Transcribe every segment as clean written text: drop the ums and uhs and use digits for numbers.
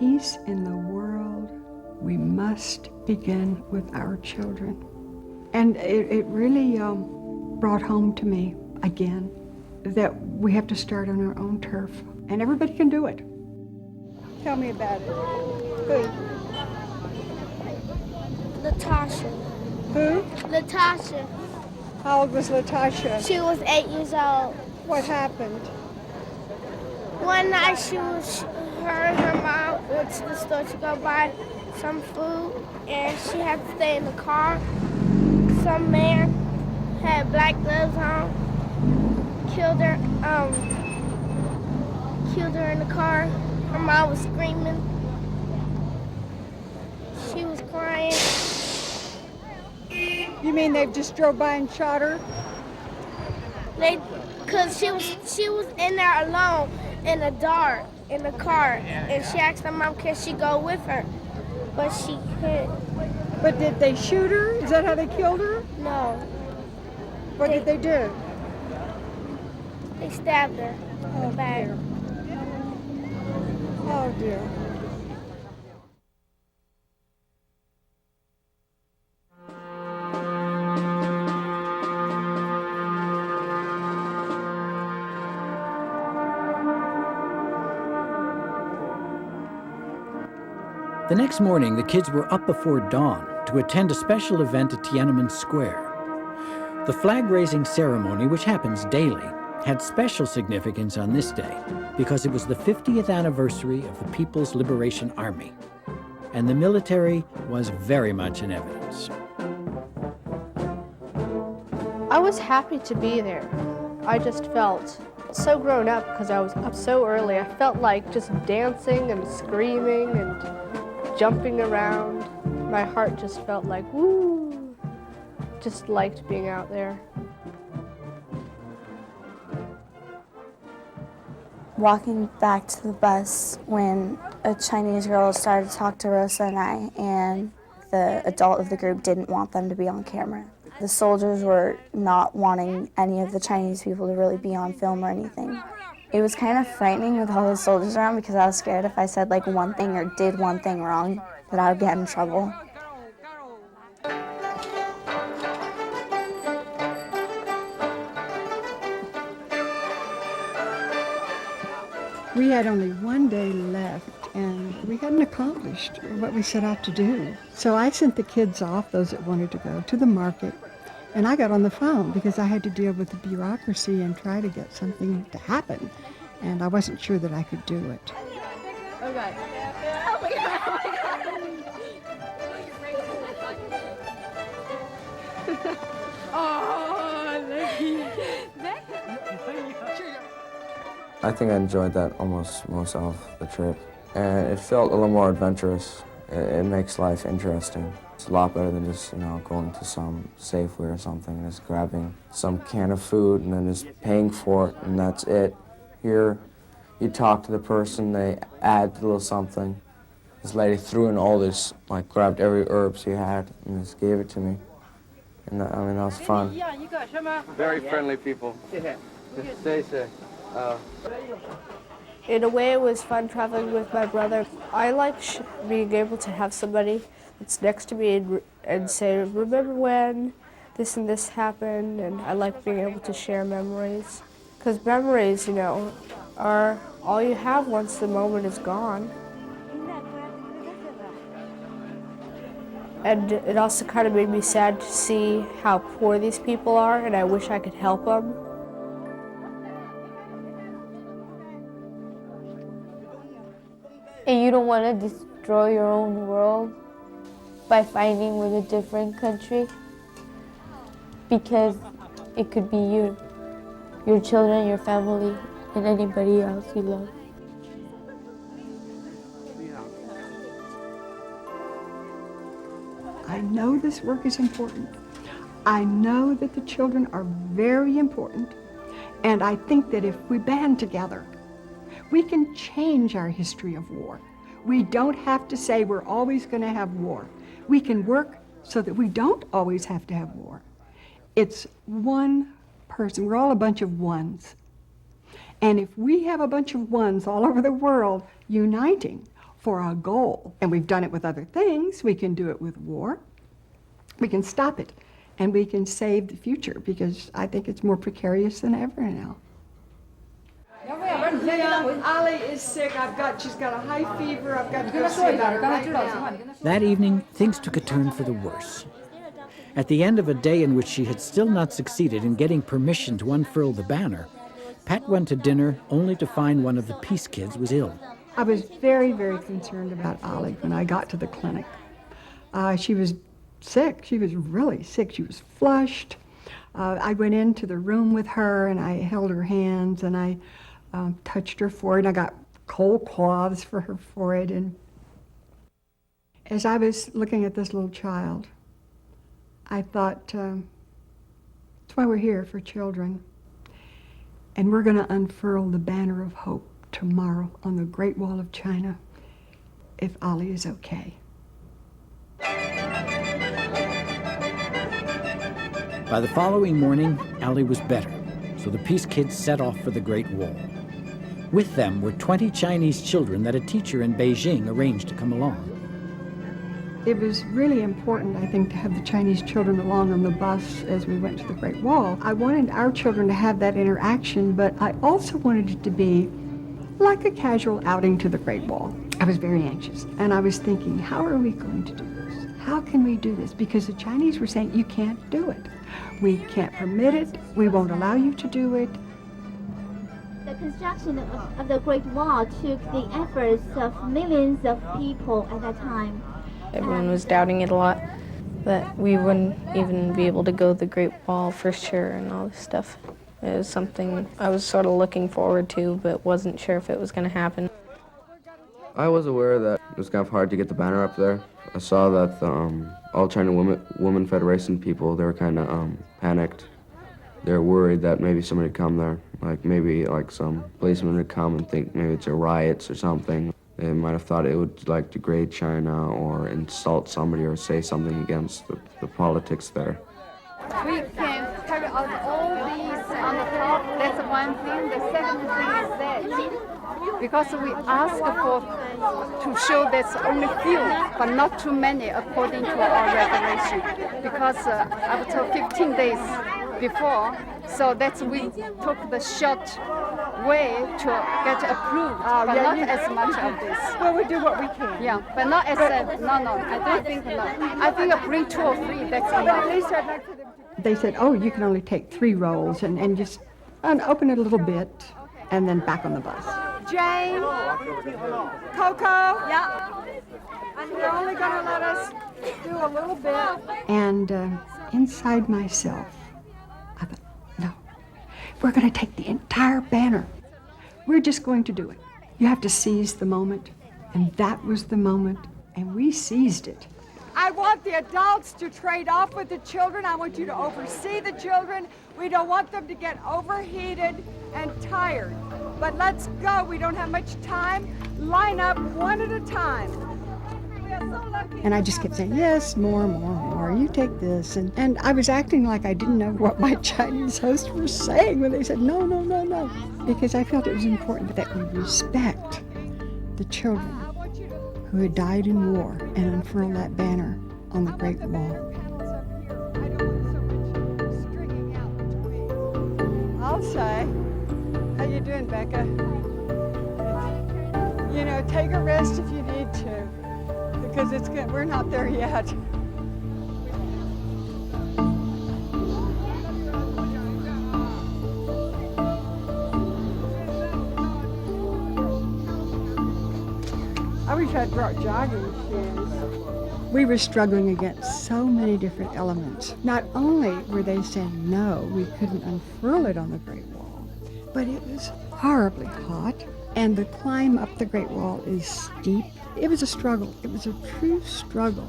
peace in the world, we must begin with our children. And it really brought home to me again that we have to start on our own turf, and everybody can do it. Tell me about it. Who? Latasha. Who? Latasha. How old was Latasha? She was 8 years old. What happened? One night her and her mom went to the store to go buy some food, and she had to stay in the car. Some man had black gloves on, killed her in the car. Her mom was screaming. She was crying. You mean they just drove by and shot her? Cause she was in there alone in the dark in the car, and she asked her mom, can she go with her? But she couldn't. But did they shoot her? Is that how they killed her? No. What did they do? They stabbed her in the back. Dear. Oh dear. The next morning, the kids were up before dawn to attend a special event at Tiananmen Square. The flag-raising ceremony, which happens daily, had special significance on this day because it was the 50th anniversary of the People's Liberation Army, and the military was very much in evidence. I was happy to be there. I just felt so grown up because I was up so early. I felt like just dancing and screaming and jumping around. My heart just felt like, woo! Just liked being out there. Walking back to the bus when a Chinese girl started to talk to Rosa and I, and the adult of the group didn't want them to be on camera. The soldiers were not wanting any of the Chinese people to really be on film or anything. It was kind of frightening with all the soldiers around because I was scared if I said like one thing or did one thing wrong that I would get in trouble. We had only one day left, and we hadn't accomplished what we set out to do. So I sent the kids off, those that wanted to go, to the market, and I got on the phone because I had to deal with the bureaucracy and try to get something to happen, and I wasn't sure that I could do it. Okay. I think I enjoyed that almost most of the trip. And it felt a little more adventurous. It makes life interesting. It's a lot better than just, going to some Safeway or something and just grabbing some can of food and then just paying for it and that's it. Here, you talk to the person, they add a little something. This lady threw in all this, grabbed every herb she had and just gave it to me. And that was fun. Very friendly people. Just stay safe. In a way, it was fun traveling with my brother. I like being able to have somebody that's next to me and say, remember when this and this happened, and I like being able to share memories. Because memories, are all you have once the moment is gone. And it also kind of made me sad to see how poor these people are, and I wish I could help them. And you don't want to destroy your own world by fighting with a different country, because it could be you, your children, your family, and anybody else you love. I know this work is important. I know that the children are very important, and I think that if we band together, we can change our history of war. We don't have to say we're always going to have war. We can work so that we don't always have to have war. It's one person. We're all a bunch of ones. And if we have a bunch of ones all over the world uniting, for a goal. And we've done it with other things. We can do it with war. We can stop it. And we can save the future, because I think it's more precarious than ever now. Yeah, Ali is sick. She's got a high fever. I've got to go see about her right now. That evening, things took a turn for the worse. At the end of a day in which she had still not succeeded in getting permission to unfurl the banner, Pat went to dinner only to find one of the Peace Kids was ill. I was very, very concerned about Ali when I got to the clinic. She was sick. She was really sick. She was flushed. I went into the room with her, and I held her hands, and I touched her forehead. I got cold cloths for her forehead. And as I was looking at this little child, I thought, that's why we're here, for children. And we're going to unfurl the banner of hope tomorrow on the Great Wall of China, if Ali is okay. By the following morning, Ali was better, so the Peace Kids set off for the Great Wall. With them were 20 Chinese children that a teacher in Beijing arranged to come along. It was really important, I think, to have the Chinese children along on the bus as we went to the Great Wall. I wanted our children to have that interaction, but I also wanted it to be like a casual outing to the Great Wall. I was very anxious, and I was thinking, how are we going to do this? How can we do this? Because the Chinese were saying, you can't do it. We can't permit it. We won't allow you to do it. The construction of the Great Wall took the efforts of millions of people at that time. Everyone was doubting it a lot, that we wouldn't even be able to go to the Great Wall for sure and all this stuff. It was something I was sort of looking forward to, but wasn't sure if it was going to happen. I was aware that it was kind of hard to get the banner up there. I saw that the All China Women Federation people, they were kind of panicked. They were worried that maybe somebody would come there, maybe some policeman would come and think maybe it's a riots or something. They might have thought it would degrade China or insult somebody or say something against the politics there. We can carry out all these on the top. That's one thing. The second thing is that because we ask to show there's only few, but not too many according to our regulation. Because after 15 days before, so that's we took the short way to get approved, but not as much of this. Well, we do what we can. Yeah, but not as no. I don't think no. I think bring 2 or 3. That's enough. At least I'd like for them to... They said, oh, you can only take 3 rolls and just open it a little bit and then back on the bus. Jane, Coco, yeah. You're only going to let us do a little bit. And inside myself, I thought, no, we're going to take the entire banner. We're just going to do it. You have to seize the moment. And that was the moment, and we seized it. I want the adults to trade off with the children. I want you to oversee the children. We don't want them to get overheated and tired. But let's go. We don't have much time. Line up one at a time. We are so lucky. And I just kept saying, yes, more. You take this. And I was acting like I didn't know what my Chinese hosts were saying when they said, no. Because I felt it was important that we respect the children who had died in war and unfurl that banner on the Great Wall. I'll say, how you doing, Becca? You know, take a rest if you need to, because it's good. We're not there yet. I wish I'd brought jogging shoes. We were struggling against so many different elements. Not only were they saying no, we couldn't unfurl it on the Great Wall, but it was horribly hot, and the climb up the Great Wall is steep. It was a struggle. It was a true struggle.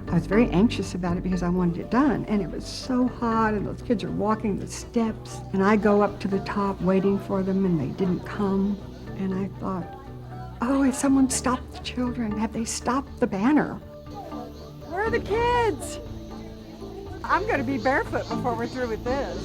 I was very anxious about it because I wanted it done, and it was so hot, and those kids are walking the steps, and I go up to the top waiting for them, and they didn't come, and I thought, oh, has someone stopped the children? Have they stopped the banner? Where are the kids? I'm going to be barefoot before we're through with this.